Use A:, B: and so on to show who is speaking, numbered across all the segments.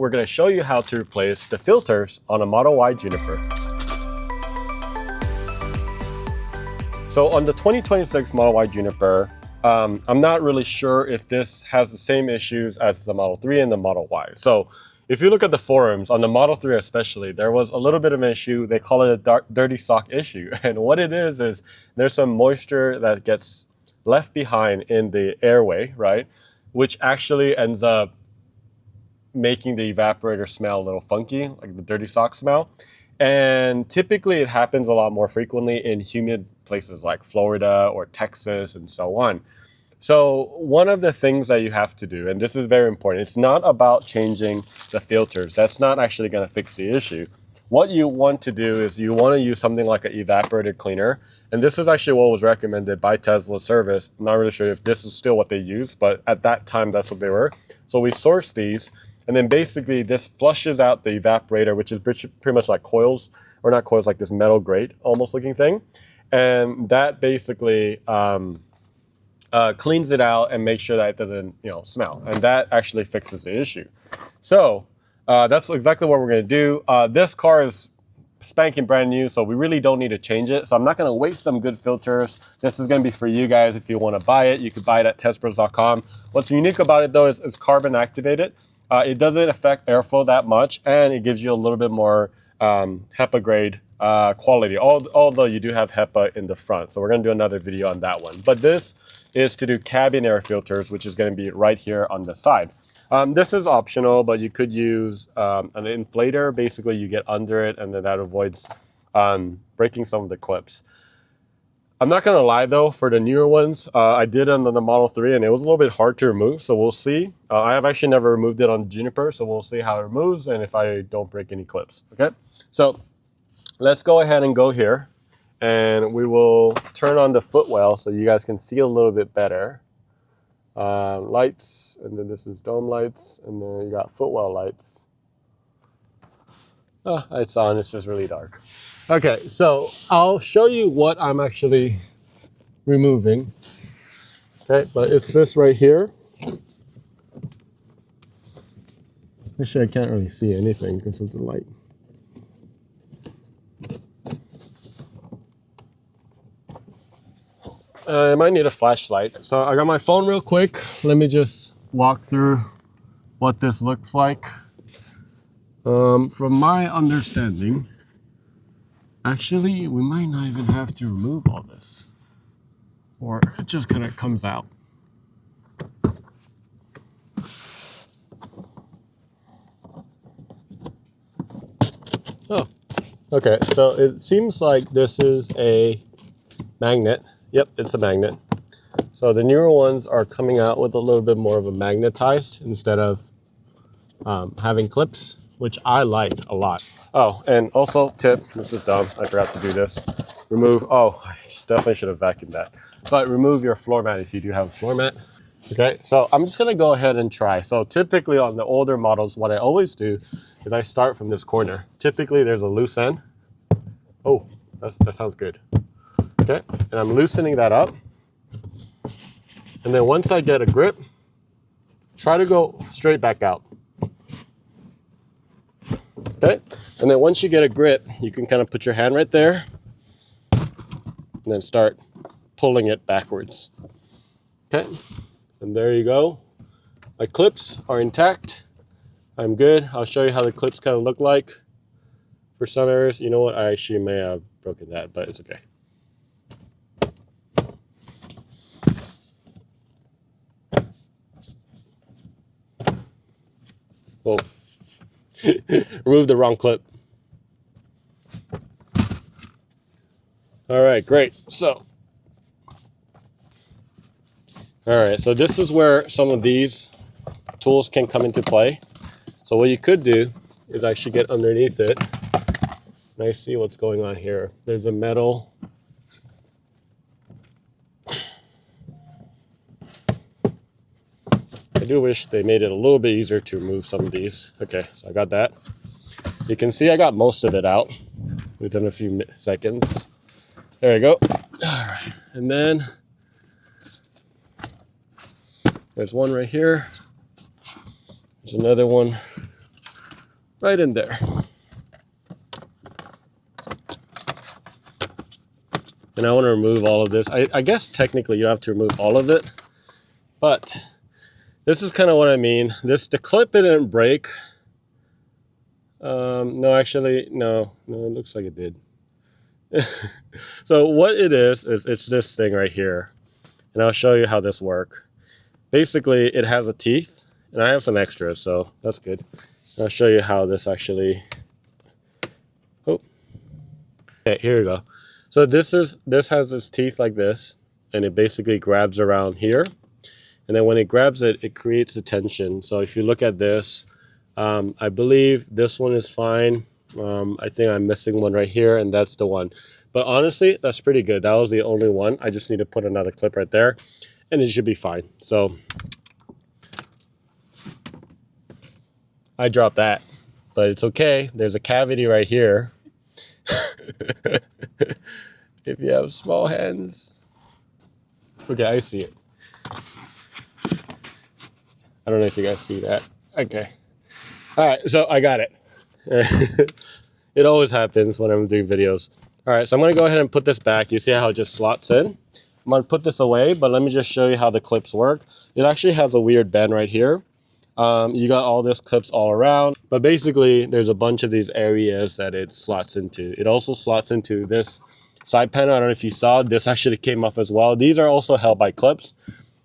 A: we're going to show you how to replace the filters on a Model Y Juniper. So on the 2026 Model Y Juniper, I'm not really sure if this has the same issues as the Model 3 and the Model Y. So if you look at the forums, on the Model 3 especially, there was a little bit of an issue. They call it a dirty sock issue. And what it is there's some moisture that gets left behind in the airway, right? Which actually ends up making the evaporator smell a little funky, like the dirty sock smell. And typically it happens a lot more frequently in humid places like Florida or Texas and so on. So one of the things that you have to do, and this is very important, it's not about changing the filters. That's not actually going to fix the issue. What you want to do is you want to use something like an evaporator cleaner. And this is actually what was recommended by Tesla service. I'm not really sure if this is still what they use, but at that time, that's what they were. So we sourced these, and then basically this flushes out the evaporator, which is pretty much like coils, or not coils, like this metal grate almost looking thing. And that basically cleans it out and makes sure that it doesn't, smell. And that actually fixes the issue. So that's exactly what we're going to do. This car is spanking brand new, so we really don't need to change it. So I'm not going to waste some good filters. This is going to be for you guys. If you want to buy it, you could buy it at testbros.com. What's unique about it though is it's carbon activated. It doesn't affect airflow that much, and it gives you a little bit more HEPA grade quality, although you do have HEPA in the front. So we're going to do another video on that one. But this is to do cabin air filters, which is going to be right here on the side. This is optional, but you could use an inflator. Basically, you get under it, and then that avoids breaking some of the clips. I'm not going to lie, though, for the newer ones, I did on the Model 3, and it was a little bit hard to remove, so we'll see. I have actually never removed it on Juniper, so we'll see how it removes and if I don't break any clips, okay? So let's go ahead and go here, and we will turn on the footwell so you guys can see a little bit better. Lights, and then this is dome lights, and then you got footwell lights. Oh, it's on, it's just really dark. Okay, so I'll show you what I'm actually removing. Okay, but it's this right here. Actually, I can't really see anything because of the light. I might need a flashlight. So I got my phone real quick. Let me just walk through what this looks like. From my understanding, actually, we might not even have to remove all this, or it just kind of comes out. Oh, okay, so it seems like this is a magnet. Yep, it's a magnet. So the newer ones are coming out with a little bit more of a magnetized instead of having clips, which I like a lot. Oh, and also tip, this is dumb, I forgot to do this. Remove, oh, I definitely should have vacuumed that. But remove your floor mat if you do have a floor mat. Okay, so I'm just gonna go ahead and try. So typically on the older models, what I always do is I start from this corner. Typically there's a loose end. Oh, that sounds good. Okay, and I'm loosening that up. And then once I get a grip, try to go straight back out. Okay, and then once you get a grip, you can kind of put your hand right there and then start pulling it backwards. Okay, and there you go. My clips are intact. I'm good. I'll show you how the clips kind of look like. For some areas, you know what, I actually may have broken that, but it's okay. Whoa. Remove the wrong clip. All right, great. So, all right, so this is where some of these tools can come into play. So what you could do is actually get underneath it. And I see what's going on here. There's a metal. I do wish they made it a little bit easier to remove some of these. Okay, so I got that. You can see I got most of it out within a few seconds. There we go. All right, and then there's one right here. There's another one right in there. And I want to remove all of this. I guess technically you don't have to remove all of it, but this is kind of what I mean. The clip didn't break. No, actually, no, it looks like it did. So what it is it's this thing right here. And I'll show you how this works. Basically, it has a teeth, and I have some extras, so that's good. And I'll show you how this actually... Oh. Okay, here we go. So this has its teeth like this, and it basically grabs around here. And then when it grabs it, it creates a tension. So if you look at this, I believe this one is fine. I think I'm missing one right here, and that's the one. But honestly, that's pretty good. That was the only one. I just need to put another clip right there, and it should be fine. So I dropped that, but it's okay. There's a cavity right here. If you have small hands. Okay, I see it. I don't know if you guys see that. Okay. All right, so I got it. It always happens when I'm doing videos. All right, so I'm gonna go ahead and put this back. You see how it just slots in? I'm gonna put this away, but let me just show you how the clips work. It actually has a weird bend right here. You got all this clips all around, but basically there's a bunch of these areas that it slots into. It also slots into this side panel. I don't know if you saw, this actually came off as well. These are also held by clips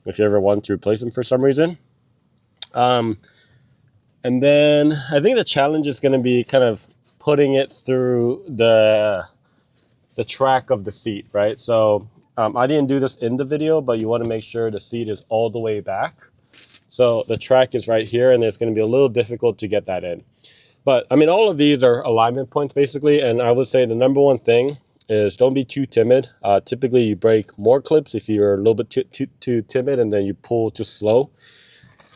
A: if you ever want to replace them for some reason. And then I think the challenge is going to be kind of putting it through the track of the seat, right? So I didn't do this in the video, but you want to make sure the seat is all the way back. So the track is right here, and it's going to be a little difficult to get that in. But I mean, all of these are alignment points basically. And I would say the number one thing is don't be too timid. Typically you break more clips if you're a little bit too timid, and then you pull too slow.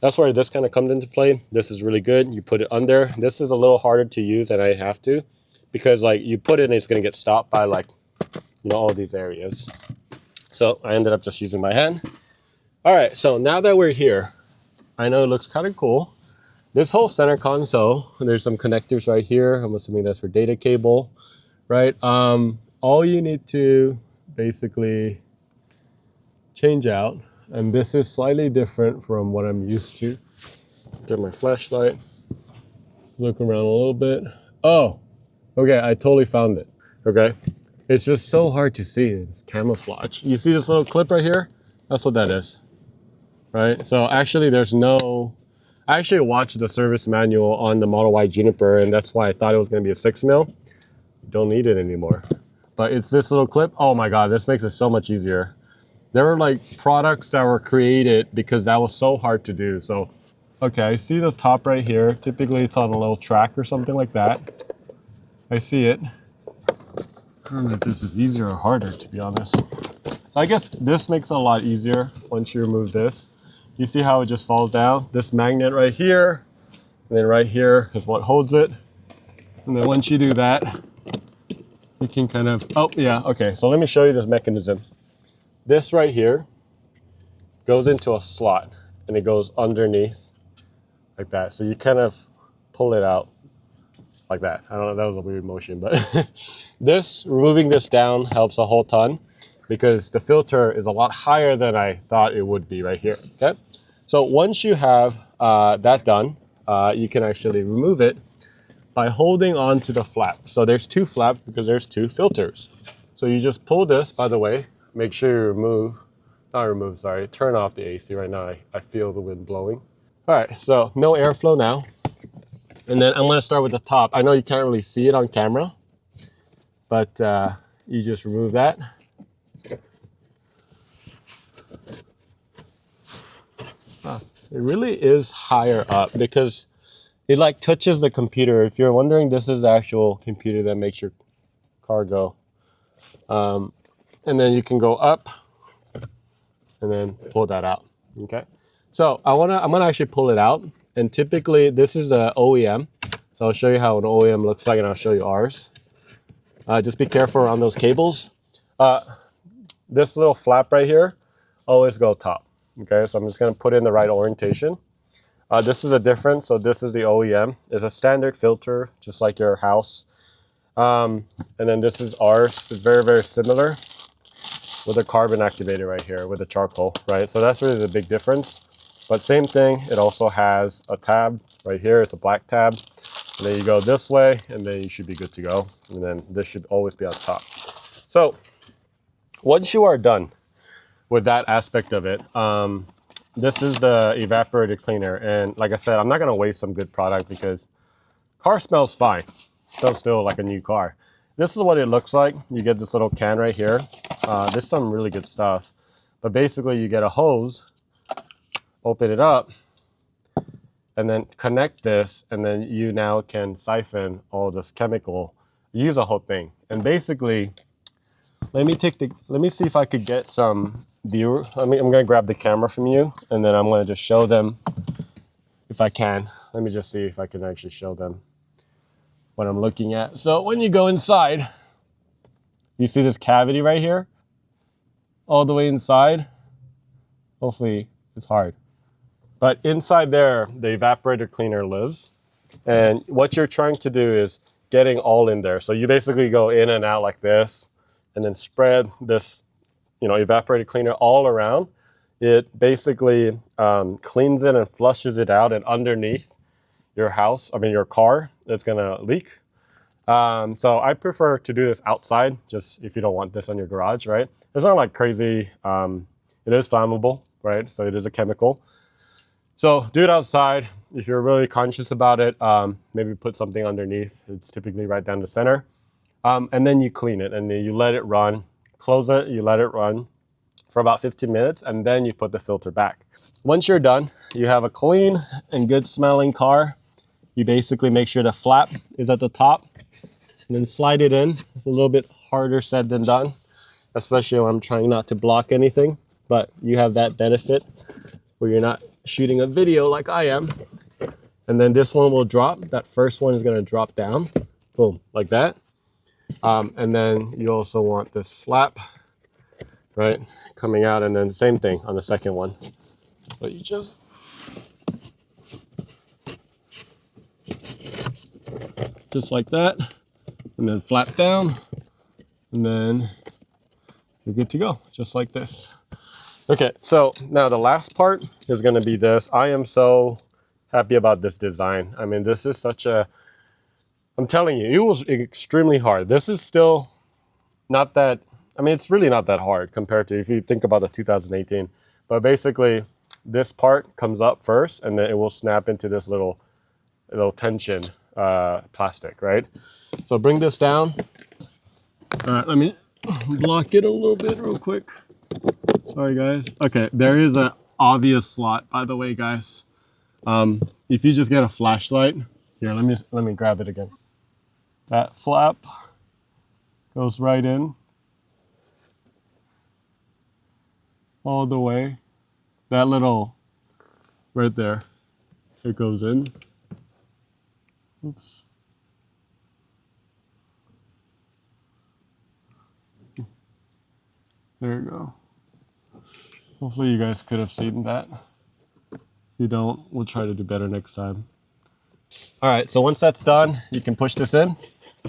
A: That's where this kind of comes into play. This is really good. You put it under. This is a little harder to use, and I have to, because like you put it and it's going to get stopped by like, all these areas. So I ended up just using my hand. All right, so now that we're here, I know it looks kind of cool. This whole center console, there's some connectors right here. I'm assuming that's for data cable, right? All you need to basically change out, and this is slightly different from what I'm used to. Get my flashlight, look around a little bit. Oh, okay, I totally found it, okay? It's just so hard to see, it's camouflage. You see this little clip right here? That's what that is, right? So actually I actually watched the service manual on the Model Y Juniper, and that's why I thought it was gonna be a 6mm. You don't need it anymore. But it's this little clip. Oh my God, this makes it so much easier. There were like products that were created because that was so hard to do. So, okay, I see the top right here. Typically it's on a little track or something like that. I see it. I don't know if this is easier or harder, to be honest. So I guess this makes it a lot easier once you remove this. You see how it just falls down? This magnet right here, and then right here is what holds it. And then once you do that, you can kind of, oh yeah, okay. So let me show you this mechanism. This right here goes into a slot, and it goes underneath like that. So you kind of pull it out like that. I don't know, that was a weird motion, but removing this down helps a whole ton, because the filter is a lot higher than I thought it would be right here, okay? So once you have that done, you can actually remove it by holding on to the flap. So there's two flaps because there's two filters. So you just pull this, by the way, make sure you turn off the AC right now. I feel the wind blowing. All right, so no airflow now. And then I'm gonna start with the top. I know you can't really see it on camera, but you just remove that. It really is higher up because it like touches the computer. If you're wondering, this is the actual computer that makes your car go. And then you can go up and then pull that out, okay? So I'm gonna actually pull it out, and typically this is a OEM. So I'll show you how an OEM looks like, and I'll show you ours. Just be careful around those cables. This little flap right here, always go top, okay? So I'm just gonna put in the right orientation. This is a difference. So this is the OEM. It's a standard filter, just like your house. And then this is ours. It's very, very similar with a carbon activator right here with the charcoal, right? So that's really the big difference. But same thing, it also has a tab right here. It's a black tab. And then you go this way, and then you should be good to go. And then this should always be on top. So once you are done with that aspect of it, this is the evaporator cleaner. And like I said, I'm not gonna waste some good product because car smells fine. It smells still like a new car. This is what it looks like. You get this little can right here. This is some really good stuff. But basically you get a hose, open it up, and then connect this, and then you now can siphon all this chemical, use a whole thing. And basically, let me see if I could get some viewer. I'm gonna grab the camera from you, and then I'm gonna just show them if I can. Let me just see if I can actually show them what I'm looking at. So when you go inside, you see this cavity right here, all the way inside. Hopefully it's hard. But inside there, the evaporator cleaner lives. And what you're trying to do is getting all in there. So you basically go in and out like this, and then spread this, evaporator cleaner all around. It basically cleans it and flushes it out, and underneath your car, it's gonna leak. So I prefer to do this outside, just if you don't want this on your garage, right? It's not like crazy. It is flammable, right? So it is a chemical. So do it outside. If you're really conscious about it, maybe put something underneath. It's typically right down the center. And then you clean it, and then you let it run. Close it, you let it run for about 15 minutes, and then you put the filter back. Once you're done, you have a clean and good smelling car. You basically make sure the flap is at the top, and then slide it in. It's a little bit harder said than done, especially when I'm trying not to block anything, but you have that benefit where you're not shooting a video like I am. And then this one will drop. That first one is gonna drop down, boom, like that. And then you also want this flap, right, coming out, and then same thing on the second one. But you just like that, and then flap down, and then you're good to go, just like this. Okay, so now the last part is gonna be this. I am so happy about this design. I mean, this is such a, I'm telling you, it was extremely hard. This is still not that, I mean, it's really not that hard compared to if you think about the 2018. But basically, this part comes up first, and then it will snap into this little tension plastic, right? So bring this down. All right, let me block it a little bit real quick. Sorry, guys. Okay, there is an obvious slot, by the way, guys. If you just get a flashlight, here, let me grab it again. That flap goes right in, all the way. That little, right there, it goes in. Oops. There you go. Hopefully you guys could have seen that. If you don't, we'll try to do better next time. All right, so once that's done, you can push this in.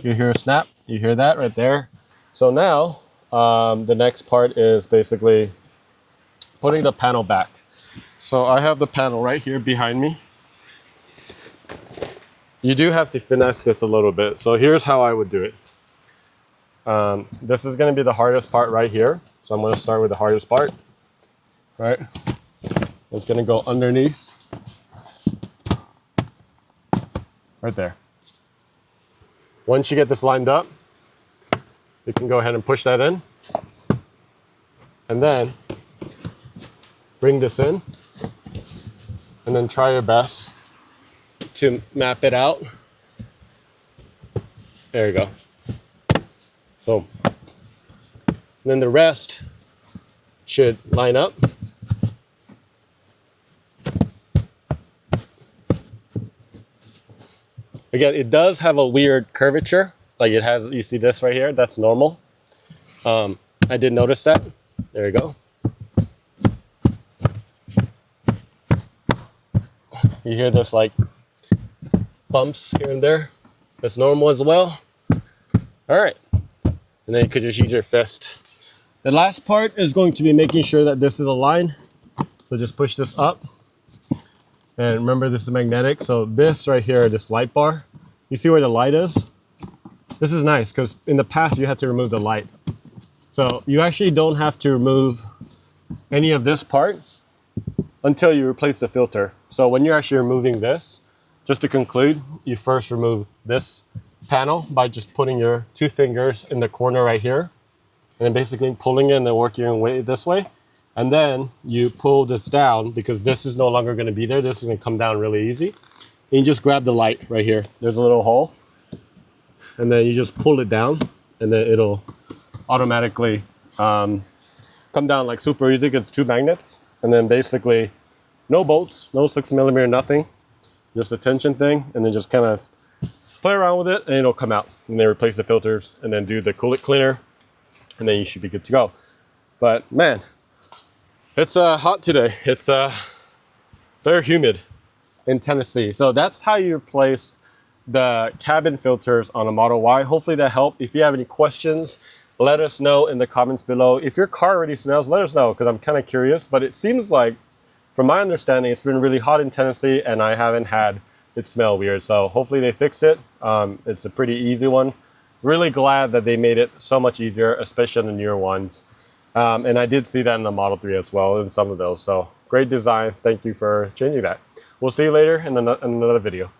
A: You hear a snap, you hear that right there. So now, the next part is basically putting the panel back. So I have the panel right here behind me. You do have to finesse this a little bit. So here's how I would do it. This is gonna be the hardest part right here. So I'm gonna start with the hardest part, right? It's gonna go underneath, right there. Once you get this lined up, you can go ahead and push that in, and then bring this in, and then try your best to map it out. There you go. Boom. And then the rest should line up. Again, it does have a weird curvature. Like it has, you see this right here? That's normal. I did notice that. There you go. you hear this like bumps here and there. That's normal as well. All right, and then you could just use your fist. The last part is going to be making sure that this is aligned. So just push this up. And remember, this is magnetic. So this right here, this light bar, you see where the light is? This is nice because in the past you had to remove the light. So you actually don't have to remove any of this part until you replace the filter. So when you're actually removing this, just to conclude, you first remove this panel by just putting your 2 fingers in the corner right here, and then basically pulling it and then working your way this way. And then you pull this down because this is no longer going to be there. This is going to come down really easy. And you just grab the light right here. There's a little hole. And then you just pull it down and then it'll automatically come down like super easy. It's 2 magnets. And then basically no bolts, no 6mm, nothing. Just a tension thing. And then just kind of play around with it and it'll come out. And then replace the filters and then do the coolant cleaner. And then you should be good to go. But man, it's hot today. It's very humid in Tennessee. So that's how you replace the cabin filters on a Model Y. Hopefully that helped. If you have any questions, let us know in the comments below. If your car already smells, let us know because I'm kind of curious. But it seems like, from my understanding, it's been really hot in Tennessee and I haven't had it smell weird. So hopefully they fix it. It's a pretty easy one. Really glad that they made it so much easier, especially on the newer ones. And I did see that in the Model 3 as well, in some of those. So great design. Thank you for changing that. We'll see you later in another video.